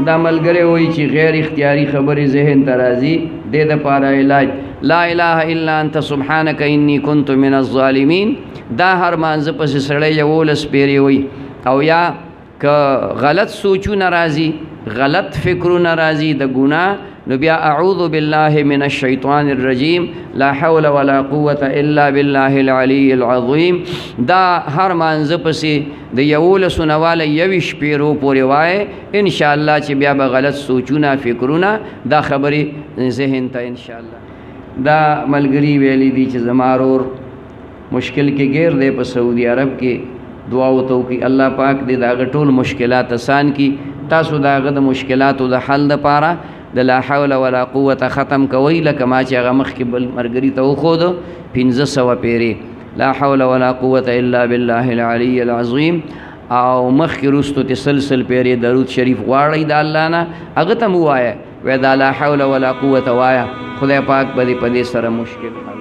دا ملګری وایي چې غیر اختیاري خبرې ذهن ته راځي دې دپاره علاج لا اله الا انت سبحانک انی کنت من الظالمین دا هر مانځه پسې سړی 11 پیرې وایي او یا که غلط سوچونه راځي غلط فکرونه راځي د ګناه نو بیا اعوذ بالله من الشیطان الرجیم لا حول ولا قوة الا بالله العلی العظیم دا هر مانځه پسې د 11 نواله 21 پیرو پورې وایي انشاءالله چې بیا به غلط سوچونه فکرونه دا خبرې ذهن ته انشاءالله دا ملګری ویلی دي چې زما ورور مشکل کې ګیر دی په سعودي عرب کې دعا وته وکړي الله پاک دې د هغه ټول مشکلات آسان کړي تاسو د هغه د مشکلاتو د حل دپاره د لا حول ولا قوة ختم کوئ لکه ما چې هغه مخکې بل ملګري ته وښودو 1500 پیرې لا حول ولا قوة الا بالله العلی العظیم او مخکې وروستو تې سلسل پیرې درود شریف غواړئ د الله نه هغه ته م ووایه وایه دا لا حول ولا قوة وایه خدای پاک به دې په دې سره مشکل